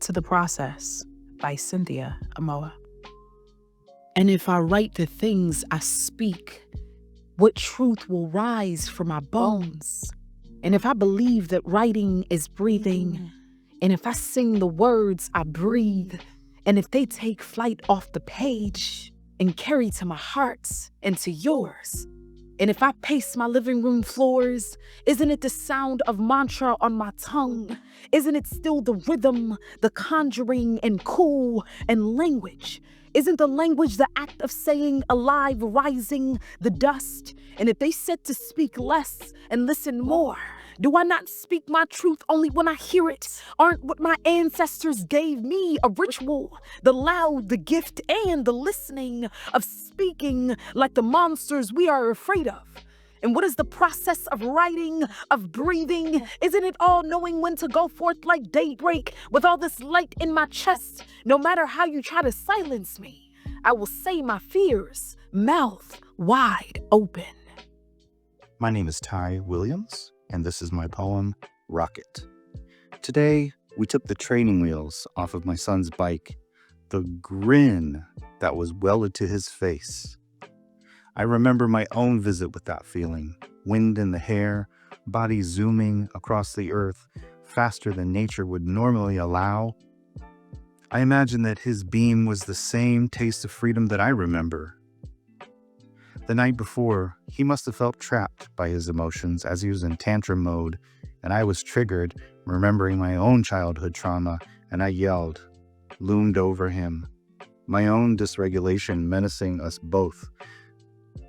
to the Process by Cynthia, Amoah. And if I write the things I speak, what truth will rise from my bones? And if I believe that writing is breathing, and if I sing the words I breathe, and if they take flight off the page and carry to my heart and to yours, and if I pace my living room floors, isn't it the sound of mantra on my tongue? Isn't it still the rhythm, the conjuring and cool and language? Isn't the language the act of saying alive, rising the dust? And if they said to speak less and listen more, do I not speak my truth only when I hear it? Aren't what my ancestors gave me a ritual? The loud, the gift, and the listening of speaking like the monsters we are afraid of. And what is the process of writing, of breathing? Isn't it all knowing when to go forth like daybreak with all this light in my chest? No matter how you try to silence me, I will say my fears, mouth wide open. My name is Ty Williams, and this is my poem, Rocket. Today, we took the training wheels off of my son's bike, the grin that was welded to his face. I remember my own visit with that feeling, wind in the hair, body zooming across the earth faster than nature would normally allow. I imagine that his beam was the same taste of freedom that I remember. The night before, he must have felt trapped by his emotions as he was in tantrum mode, and I was triggered, remembering my own childhood trauma, and I yelled, loomed over him, my own dysregulation menacing us both.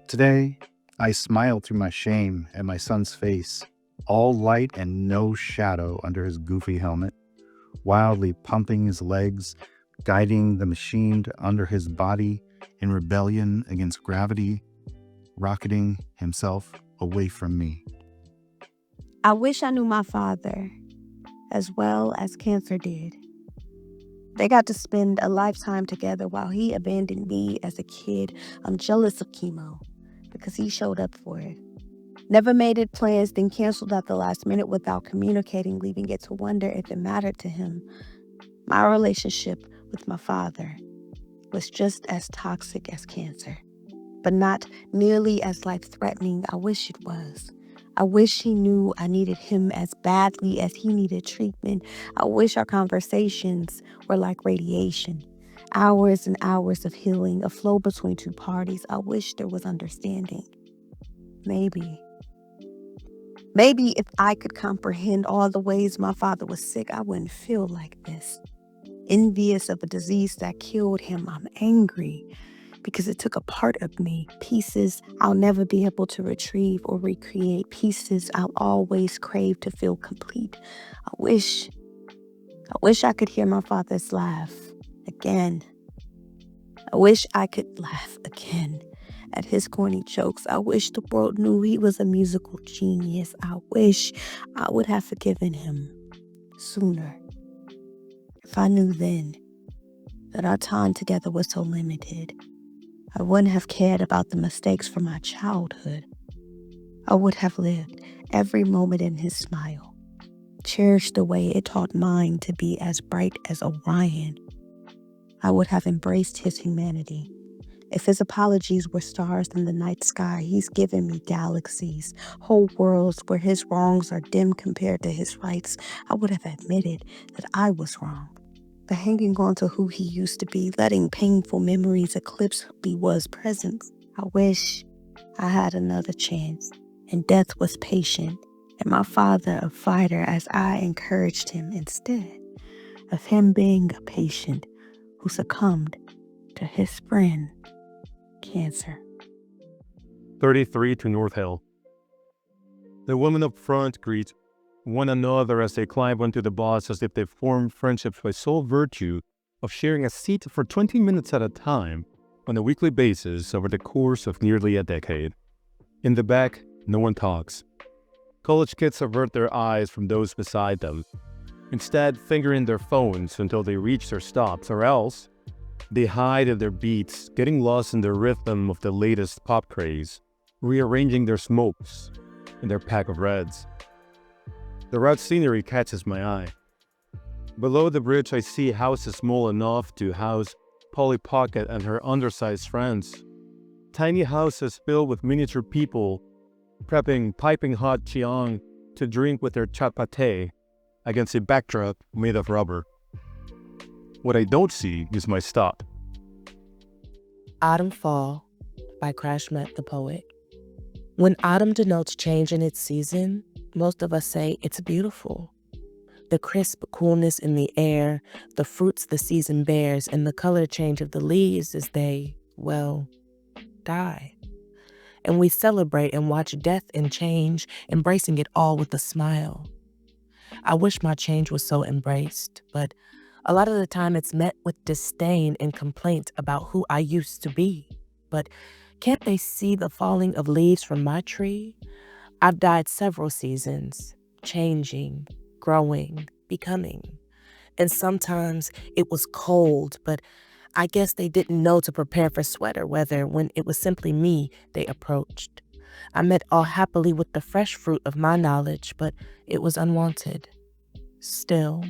Today, I smile through my shame at my son's face, all light and no shadow under his goofy helmet, wildly pumping his legs, guiding the machine under his body in rebellion against gravity, rocketing himself away from me. I wish I knew my father as well as cancer did. They got to spend a lifetime together while he abandoned me as a kid. I'm jealous of chemo because he showed up for it. Never made it plans, then canceled at the last minute without communicating, leaving it to wonder if it mattered to him. My relationship with my father was just as toxic as cancer, but not nearly as life-threatening. I wish it was. I wish he knew I needed him as badly as he needed treatment. I wish our conversations were like radiation. Hours and hours of healing, a flow between two parties. I wish there was understanding. Maybe if I could comprehend all the ways my father was sick, I wouldn't feel like this. Envious of a disease that killed him, I'm angry because it took a part of me, pieces I'll never be able to retrieve or recreate, pieces I'll always crave to feel complete. I wish I could hear my father's laugh again. I wish I could laugh again at his corny jokes. I wish the world knew he was a musical genius. I wish I would have forgiven him sooner. If I knew then that our time together was so limited, I wouldn't have cared about the mistakes from my childhood. I would have lived every moment in his smile, cherished the way it taught mine to be as bright as Orion. I would have embraced his humanity. If his apologies were stars in the night sky, he's given me galaxies, whole worlds where his wrongs are dim compared to his rights. I would have admitted that I was wrong. The hanging on to who he used to be, letting painful memories eclipse who he was present. I wish I had another chance, and death was patient, and my father a fighter as I encouraged him instead of him being a patient who succumbed to his friend, cancer. 33 to North Hill. The women up front greet one another as they climb onto the bus as if they formed friendships by sole virtue of sharing a seat for 20 minutes at a time on a weekly basis over the course of nearly a decade. In the back, no one talks. College kids avert their eyes from those beside them, instead fingering their phones until they reach their stops, or else they hide in their beats, getting lost in the rhythm of the latest pop craze, rearranging their smokes in their pack of reds. The route scenery catches my eye. Below the bridge, I see houses small enough to house Polly Pocket and her undersized friends. Tiny houses filled with miniature people prepping piping hot chiang to drink with their chapate against a backdrop made of rubber. What I don't see is my stop. Autumn Fall by Krash the poet. When autumn denotes change in its season, most of us say it's beautiful. The crisp coolness in the air, the fruits the season bears, and the color change of the leaves as they, well, die. And we celebrate and watch death and change, embracing it all with a smile. I wish my change was so embraced, but a lot of the time it's met with disdain and complaint about who I used to be. But can't they see the falling of leaves from my tree? I've died several seasons, changing, growing, becoming. And sometimes it was cold, but I guess they didn't know to prepare for sweater weather when it was simply me they approached. I met all happily with the fresh fruit of my knowledge, but it was unwanted. Still,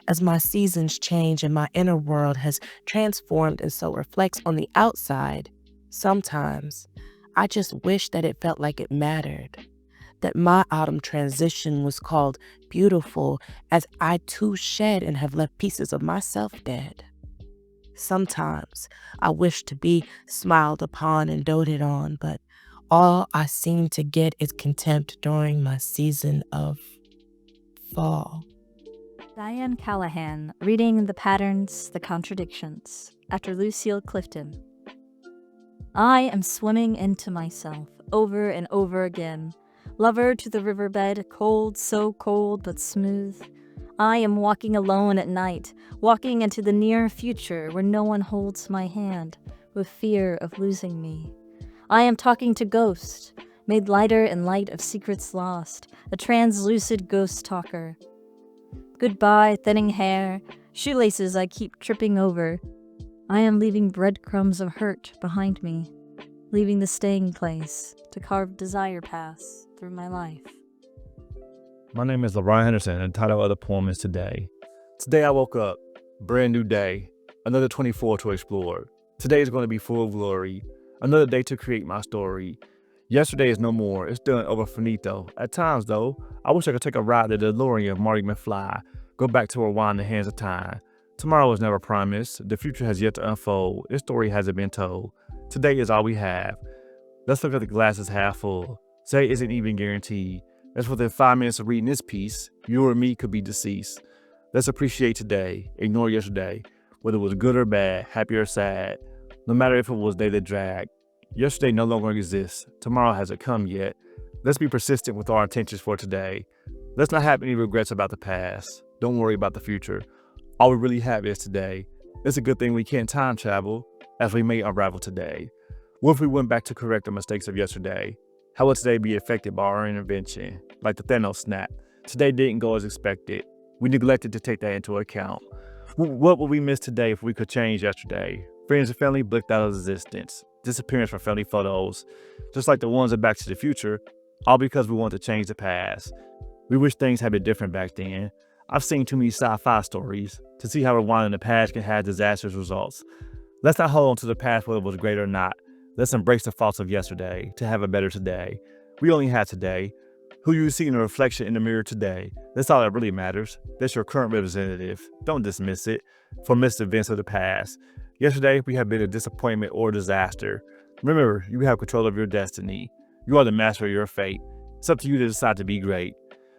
as my seasons change and my inner world has transformed and so reflects on the outside, sometimes I just wish that it felt like it mattered, that my autumn transition was called beautiful, as I too shed and have left pieces of myself dead. Sometimes I wish to be smiled upon and doted on, but all I seem to get is contempt during my season of fall. Diane Callahan, reading The Patterns, the Contradictions, after Lucille Clifton. I am swimming into myself, over and over again. Lover to the riverbed, cold, so cold but smooth. I am walking alone at night, walking into the near future where no one holds my hand, with fear of losing me. I am talking to ghosts, made lighter in light of secrets lost, a translucid ghost talker. Goodbye, thinning hair, shoelaces I keep tripping over. I am leaving breadcrumbs of hurt behind me, leaving the staying place to carve desire paths through my life. My name is Laron Henderson, and the title of the poem is Today. Today I woke up, brand new day, another 24 to explore. Today is going to be full of glory, another day to create my story. Yesterday is no more, it's done, over finito. At times though, I wish I could take a ride to the DeLorean of Marty McFly, go back to rewind the hands of time. Tomorrow is never promised, the future has yet to unfold, its story hasn't been told. Today is all we have. Let's look at the glass as half full. Today isn't even guaranteed. As within 5 minutes of reading this piece, you or me could be deceased. Let's appreciate today, ignore yesterday, whether it was good or bad, happy or sad, no matter if it was day that dragged. Yesterday no longer exists, tomorrow hasn't come yet. Let's be persistent with our intentions for today. Let's not have any regrets about the past. Don't worry about the future. All we really have is today. It's a good thing we can't time travel, as we may unravel today. What if we went back to correct the mistakes of yesterday? How would today be affected by our intervention? Like the Thanos snap. Today didn't go as expected. We neglected to take that into account. What would we miss today if we could change yesterday? Friends and family blinked out of existence. Disappearance from family photos. Just like the ones in Back to the Future, all because we want to change the past. We wish things had been different back then. I've seen too many sci-fi stories to see how rewinding the past can have disastrous results. Let's not hold on to the past whether it was great or not. Let's embrace the faults of yesterday to have a better today. We only have today. Who you see in the reflection in the mirror today, that's all that really matters. That's your current representative. Don't dismiss it for missed events of the past. Yesterday, we have been a disappointment or disaster. Remember, you have control of your destiny. You are the master of your fate. It's up to you to decide to be great.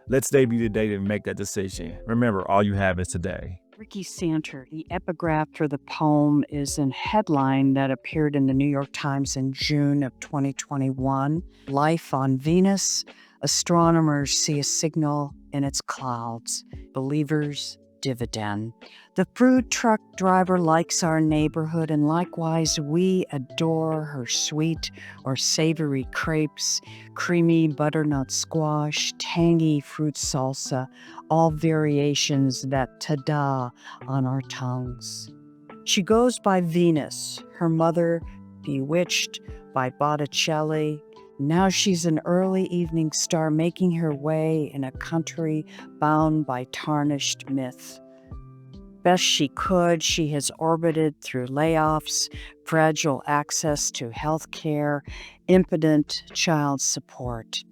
Let today be the day to make that decision. Remember, all you have is today. Rikki Santer, the epigraph for the poem is a headline that appeared in the New York Times in June of 2021. Life on Venus. Astronomers see a signal in its clouds. Believers, dividend. The food truck driver likes our neighborhood, and likewise we adore her sweet or savory crepes, creamy butternut squash, tangy fruit salsa, all variations that ta-da on our tongues. She goes by Venus, her mother bewitched by Botticelli. Now she's an early evening star making her way in a country bound by tarnished myth. best she could, she has orbited through layoffs, fragile access to health care, impotent child support.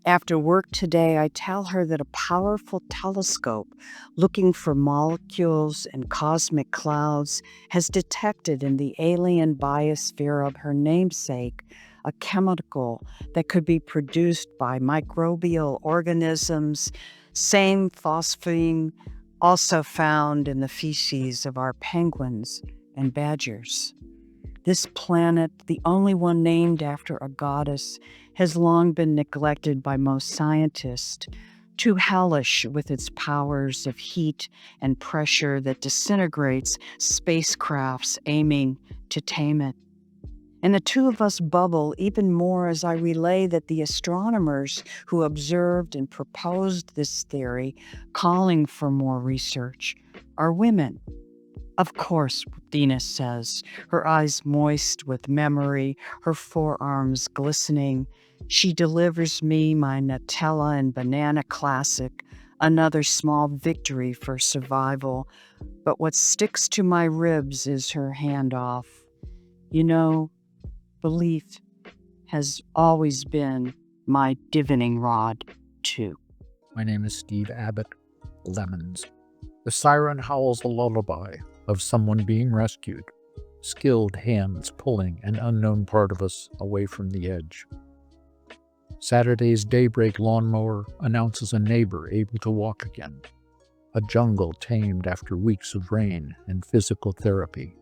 After work today, I tell her that a powerful telescope looking for molecules and cosmic clouds has detected in the alien biosphere of her namesake a chemical that could be produced by microbial organisms, same phosphine also found in the feces of our penguins and badgers. This planet, the only one named after a goddess, has long been neglected by most scientists, too hellish with its powers of heat and pressure that disintegrates spacecrafts aiming to tame it. And the two of us bubble even more as I relay that the astronomers who observed and proposed this theory, calling for more research, are women. Of course, Venus says, her eyes moist with memory, her forearms glistening. She delivers me my Nutella and banana classic, another small victory for survival. But what sticks to my ribs is her handoff. You know, belief has always been my divining rod, too. My name is Steve Abbott, Lemons. The siren howls a lullaby of someone being rescued, skilled hands pulling an unknown part of us away from the edge. Saturday's daybreak lawnmower announces a neighbor able to walk again, a jungle tamed after weeks of rain and physical therapy.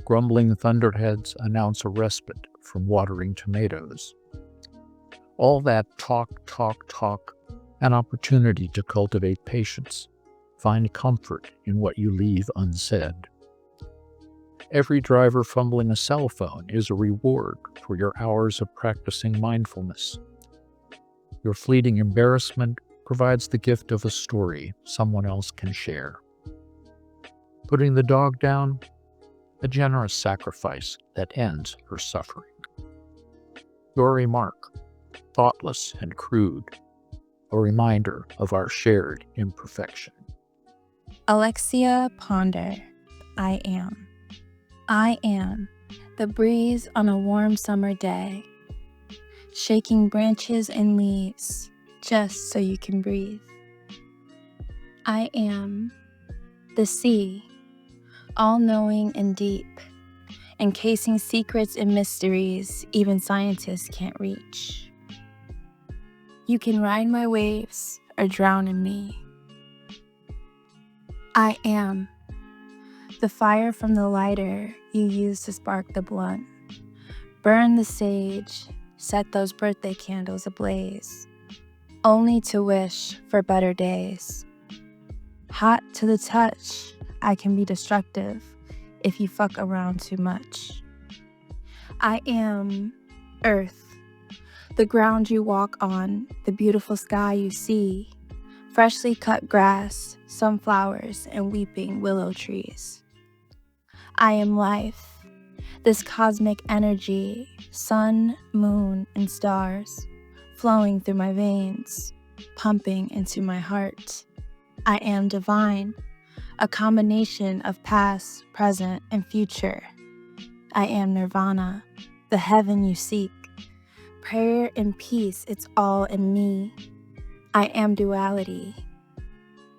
Grumbling thunderheads announce a respite from watering tomatoes. All that talk, an opportunity to cultivate patience, find comfort in what you leave unsaid. Every driver fumbling a cell phone is a reward for your hours of practicing mindfulness. Your fleeting embarrassment provides the gift of a story someone else can share. Putting the dog down, a generous sacrifice that ends her suffering. Your remark, thoughtless and crude, a reminder of our shared imperfection. Alexia Ponder, I am. I am the breeze on a warm summer day, shaking branches and leaves just so you can breathe. I am the sea, all-knowing and deep, encasing secrets and mysteries even scientists can't reach. You can ride my waves or drown in me. I am the fire from the lighter you use to spark the blunt. Burn the sage, set those birthday candles ablaze, only to wish for better days. Hot to the touch, I can be destructive if you fuck around too much. I am Earth, the ground you walk on, the beautiful sky you see, freshly cut grass, sunflowers, and weeping willow trees. I am life, this cosmic energy, sun, moon, and stars, flowing through my veins, pumping into my heart. I am divine, a combination of past, present, and future. I am nirvana, the heaven you seek. Prayer and peace, it's all in me. I am duality.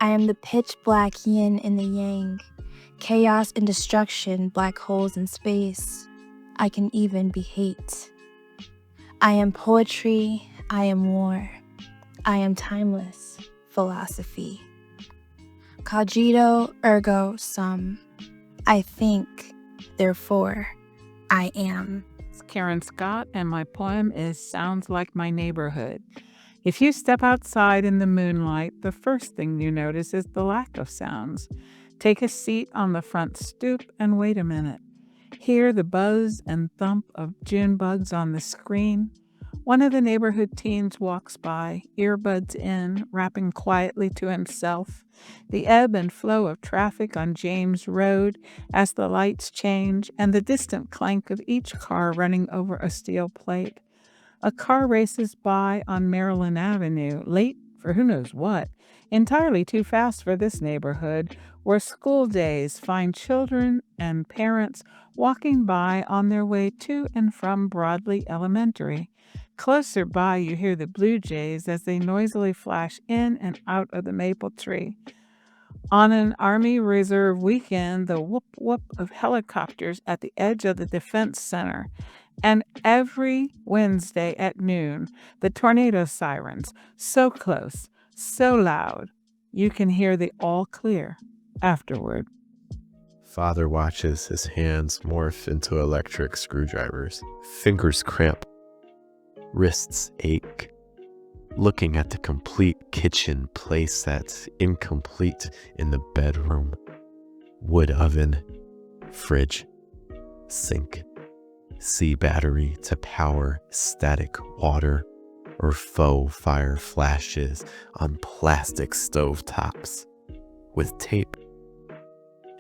I am the pitch black yin and the yang, chaos and destruction, black holes in space. I can even be hate. I am poetry, I am war. I am timeless philosophy. Cogito ergo sum. I think, therefore, I am. It's Karen Scott, and my poem is Sounds Like My Neighborhood. If you step outside in the moonlight, the first thing you notice is the lack of sounds. Take a seat on the front stoop and wait a minute. Hear the buzz and thump of June bugs on the screen. One of the neighborhood teens walks by, earbuds in, rapping quietly to himself. The ebb and flow of traffic on James Road as the lights change, and the distant clank of each car running over a steel plate. A car races by on Maryland Avenue, late for who knows what, entirely too fast for this neighborhood, where school days find children and parents walking by on their way to and from Broadley Elementary. Closer by, you hear the blue jays as they noisily flash in and out of the maple tree. On an Army Reserve weekend, the whoop-whoop of helicopters at the edge of the Defense Center. And every Wednesday at noon, the tornado sirens, so close, so loud, you can hear the all clear afterward. Father watches his hands morph into electric screwdrivers. Fingers cramp. Wrists ache. Looking at the complete kitchen place that's incomplete in the bedroom. Wood oven, fridge, sink, C battery to power static water, or faux fire flashes on plastic stove tops with tape,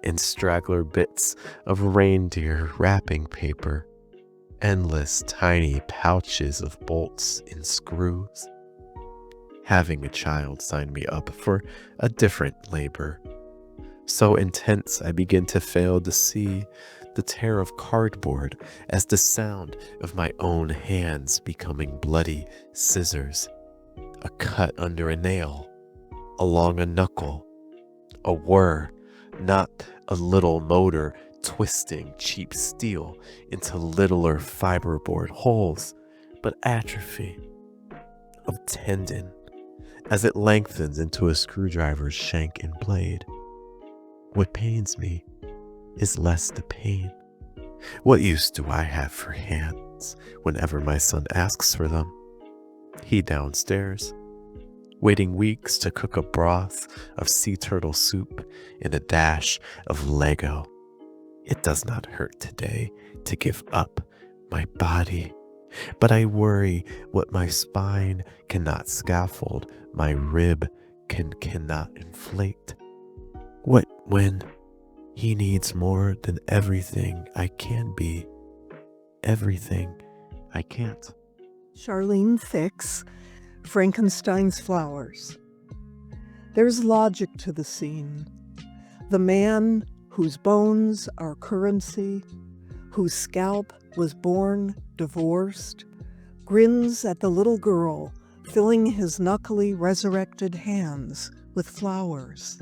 and straggler bits of reindeer wrapping paper, endless tiny pouches of bolts and screws. Having a child signed me up for a different labor. So intense I begin to fail to see the tear of cardboard as the sound of my own hands becoming bloody scissors, a cut under a nail, along a knuckle, a whir, not a little motor twisting cheap steel into littler fiberboard holes, but atrophy of tendon as it lengthens into a screwdriver's shank and blade. What pains me is less the pain. What use do I have for hands whenever my son asks for them? He downstairs, waiting weeks to cook a broth of sea turtle soup and a dash of Lego. It does not hurt today to give up my body, but I worry what my spine cannot scaffold, my rib cannot inflate. What when he needs more than everything I can be, everything I can't. Charlene Fix, Frankenstein's Flowers. There's logic to the scene. The man whose bones are currency, whose scalp was born divorced, grins at the little girl filling his knuckly resurrected hands with flowers.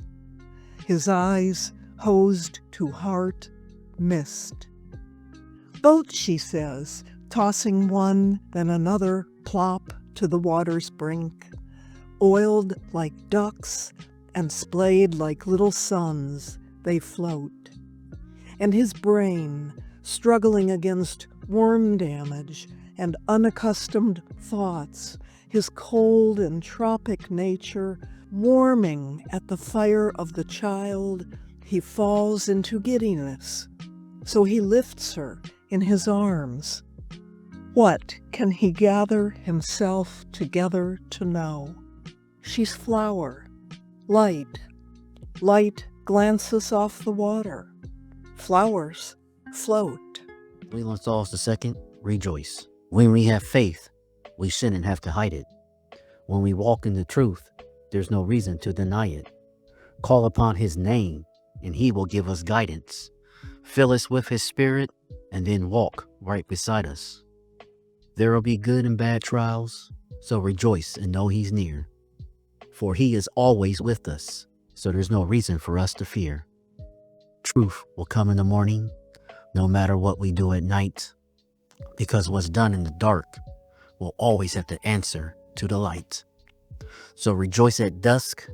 His eyes hosed to heart, mist. Boat, she says, tossing one, then another plop to the water's brink, oiled like ducks and splayed like little suns, they float. And his brain, struggling against worm damage and unaccustomed thoughts, his cold and tropic nature warming at the fire of the child, he falls into giddiness. So he lifts her in his arms. What can he gather himself together to know? She's flower, light. Light glances off the water. Flowers float. Leland Sauls II, rejoice. When we have faith, we shouldn't have to hide it. When we walk in the truth, there's no reason to deny it. Call upon his name, and he will give us guidance. Fill us with his spirit, and then walk right beside us. There will be good and bad trials, so rejoice and know he's near. For he is always with us, so there's no reason for us to fear. Truth will come in the morning, no matter what we do at night, because what's done in the dark will always have to answer to the light. So rejoice at dusk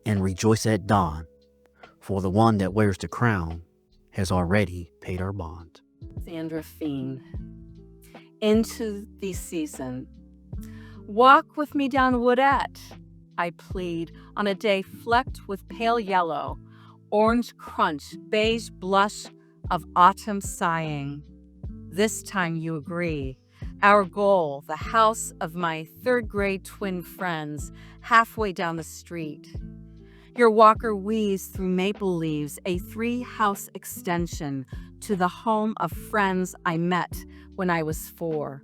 and rejoice at dawn, for the one that wears the crown has already paid our bond. Sandra Feen. Into the season. Walk with me down Woodette, I plead, on a day flecked with pale yellow, orange crunch, beige blush of autumn sighing. This time you agree. Our goal, the house of my third grade twin friends, halfway down the street. Your walker weaves through maple leaves, a 3-house extension to the home of friends I met when I was 4.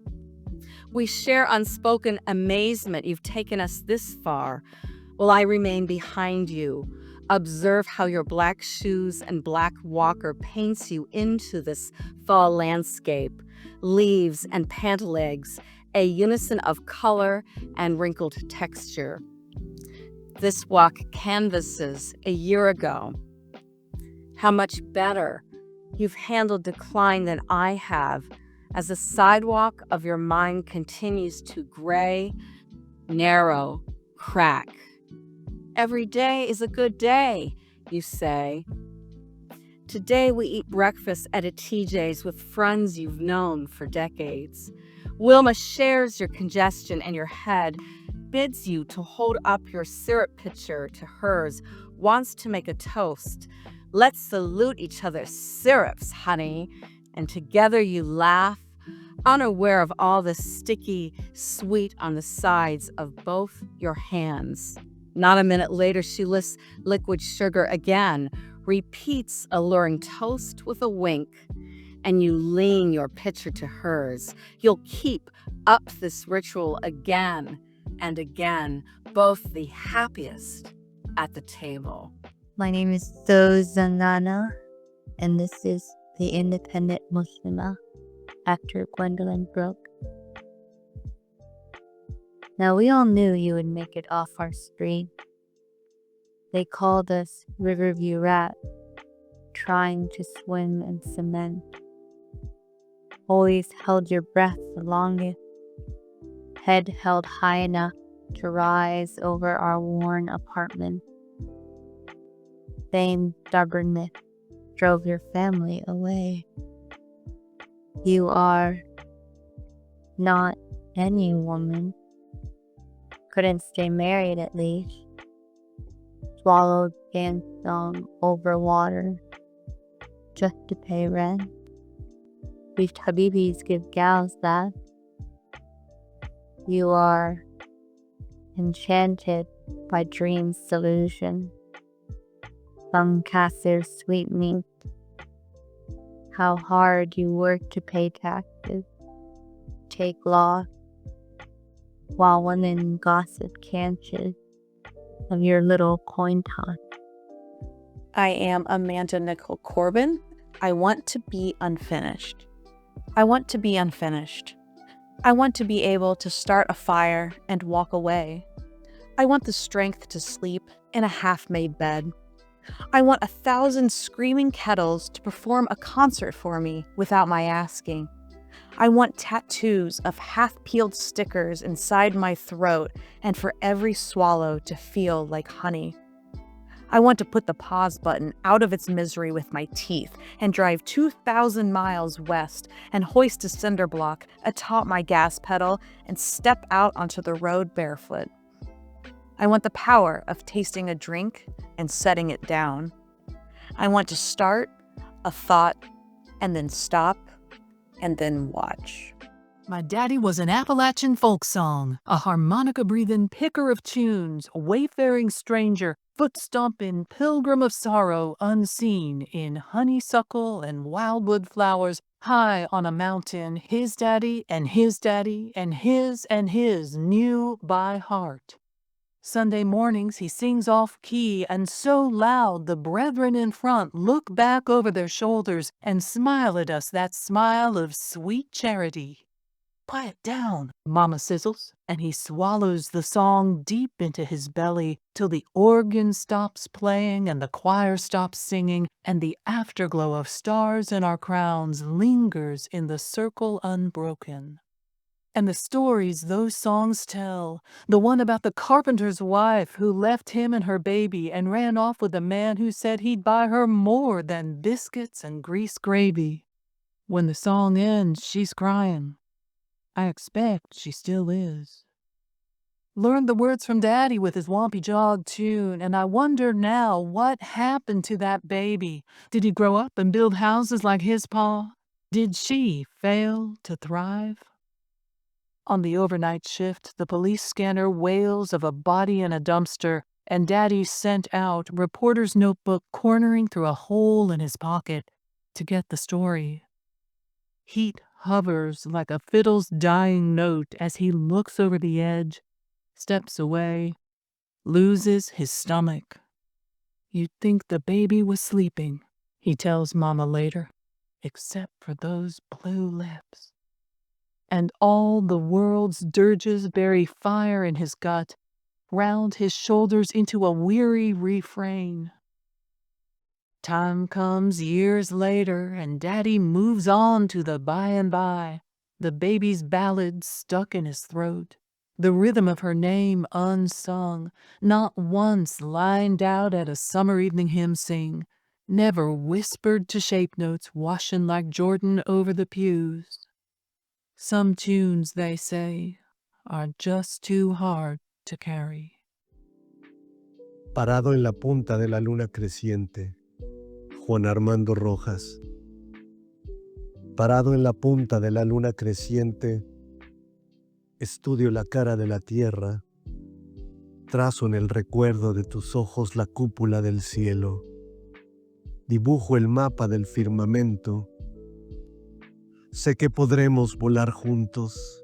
We share unspoken amazement you've taken us this far, while I remain behind you, Observe how your black shoes and black walker paints you into this fall landscape, leaves and pant legs, a unison of color and wrinkled texture. This walk canvases a year ago. How much better you've handled decline than I have, as the sidewalk of your mind continues to gray, narrow, crack. Every day is a good day, you say. Today we eat breakfast at a TJ's with friends you've known for decades. Wilma shares your congestion and your head, bids you to hold up your syrup pitcher to hers, wants to make a toast. Let's salute each other's syrups, honey. And together you laugh, unaware of all the sticky sweet on the sides of both your hands. Not a minute later, she lists liquid sugar again, repeats alluring toast with a wink, and you lean your pitcher to hers. You'll keep up this ritual again and again, both the happiest at the table. My name is Zangana, and this is the Independent MUSLIMA after Gwendolyn Brooke. Now, we all knew you would make it off our street. They called us Riverview Rat, trying to swim in cement. Always held your breath the longest, head held high enough to rise over our worn apartment. Same stubbornness drove your family away. You are not any woman. Couldn't stay married at least. Swallowed sandstone over water just to pay rent. These habibis give gals that. You are enchanted by dreams' delusion. Some Cassier's sweetmeat. How hard you work to pay taxes, take loss, while women gossip canches of your little coin toss. I am Amanda Nicole Corbin. I want to be unfinished. I want to be unfinished. I want to be able to start a fire and walk away. I want the strength to sleep in a half-made bed. I want 1,000 screaming kettles to perform a concert for me without my asking. I want tattoos of half-peeled stickers inside my throat and for every swallow to feel like honey. I want to put the pause button out of its misery with my teeth and drive 2,000 miles west and hoist a cinder block atop my gas pedal and step out onto the road barefoot. I want the power of tasting a drink and setting it down. I want to start a thought and then stop and then watch. My daddy was an Appalachian folk song, a harmonica-breathing picker of tunes, a wayfaring stranger, foot-stomping pilgrim of sorrow unseen in honeysuckle and wildwood flowers high on a mountain his daddy and his daddy and his knew by heart. Sunday mornings he sings off-key and so loud the brethren in front look back over their shoulders and smile at us that smile of sweet charity. Quiet down, Mama sizzles, and he swallows the song deep into his belly till the organ stops playing and the choir stops singing and the afterglow of stars in our crowns lingers in the circle unbroken. And the stories those songs tell, the one about the carpenter's wife who left him and her baby and ran off with a man who said he'd buy her more than biscuits and grease gravy. When the song ends, she's crying. I expect she still is. Learned the words from Daddy with his Wampy Jog tune, and I wonder now what happened to that baby. Did he grow up and build houses like his pa? Did she fail to thrive? On the overnight shift, the police scanner wails of a body in a dumpster, and Daddy sent out, reporter's notebook cornering through a hole in his pocket to get the story. Heat hovers like a fiddle's dying note as he looks over the edge, steps away, loses his stomach. You'd think the baby was sleeping, he tells Mama later, except for those blue lips. And all the world's dirges bury fire in his gut, round his shoulders into a weary refrain. Time comes years later, and Daddy moves on to the by and by, the baby's ballad stuck in his throat, the rhythm of her name unsung, not once lined out at a summer evening hymn sing, never whispered to shape notes washing like Jordan over the pews. Some tunes, they say, are just too hard to carry. Parado en la punta de la luna creciente, Juan Armando Rojas. Parado en la punta de la luna creciente, estudio la cara de la tierra, trazo en el recuerdo de tus ojos la cúpula del cielo, dibujo el mapa del firmamento. Sé que podremos volar juntos.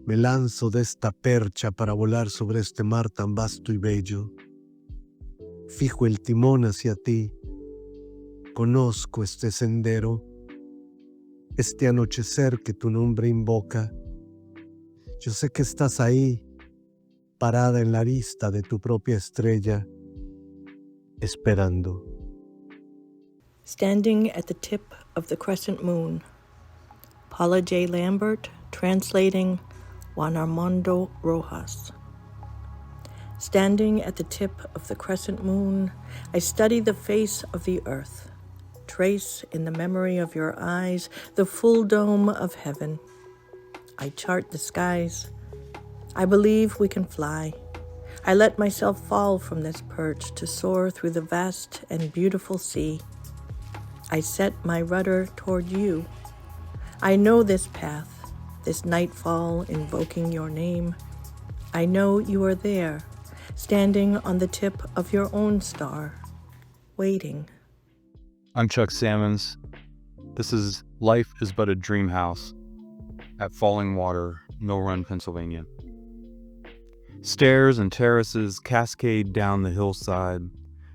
Me lanzo de esta percha para volar sobre este mar tan vasto y bello. Fijo el timón hacia ti. Conozco este sendero, este anochecer que tu nombre invoca. Yo sé que estás ahí, parada en la arista de tu propia estrella, esperando. Standing at the tip of the crescent moon. Paula J. Lambert, translating Juan Armando Rojas. Standing at the tip of the crescent moon, I study the face of the earth, trace in the memory of your eyes the full dome of heaven. I chart the skies. I believe we can fly. I let myself fall from this perch to soar through the vast and beautiful sea. I set my rudder toward you. I know this path, this nightfall invoking your name. I know you are there, standing on the tip of your own star, waiting. I'm Chuck Salmons. This is Life is But a Dream House at Falling Water, Mill Run, Pennsylvania. Stairs and terraces cascade down the hillside,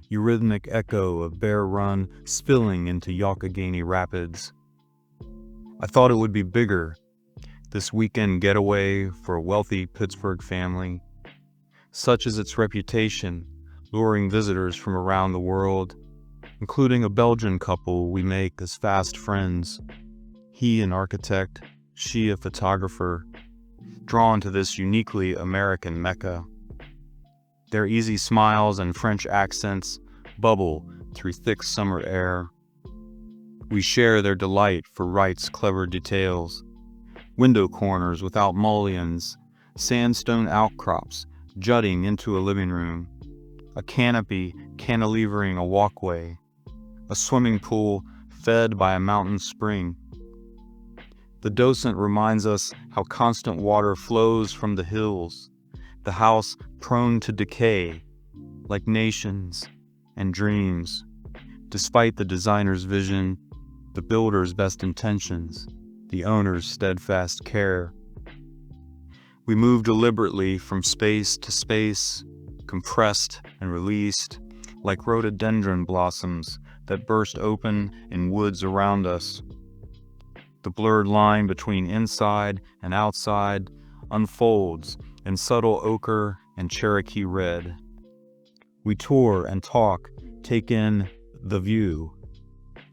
eurythmic echo of Bear Run spilling into Youghiogheny Rapids. I thought it would be bigger, this weekend getaway for a wealthy Pittsburgh family. Such is its reputation, luring visitors from around the world, including a Belgian couple we make as fast friends. He an architect, she a photographer, drawn to this uniquely American Mecca. Their easy smiles and French accents bubble through thick summer air. We share their delight for Wright's clever details. Window corners without mullions, sandstone outcrops jutting into a living room, a canopy cantilevering a walkway, a swimming pool fed by a mountain spring. The docent reminds us how constant water flows from the hills, the house prone to decay, like nations and dreams, despite the designer's vision, the builder's best intentions, the owner's steadfast care. We move deliberately from space to space, compressed and released, like rhododendron blossoms that burst open in woods around us. The blurred line between inside and outside unfolds in subtle ochre and Cherokee red. We tour and talk, take in the view.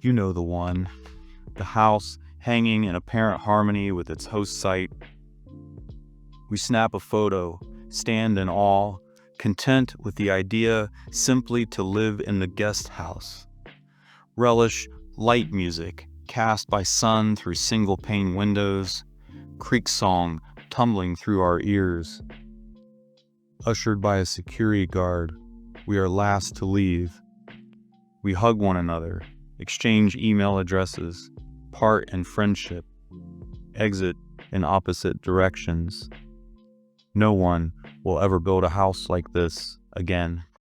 You know the one, the house hanging in apparent harmony with its host site. We snap a photo, stand in awe, content with the idea simply to live in the guest house. Relish light music cast by sun through single pane windows, creek song tumbling through our ears. Ushered by a security guard, we are last to leave. We hug one another, exchange email addresses, part in friendship, exit in opposite directions. No one will ever build a house like this again.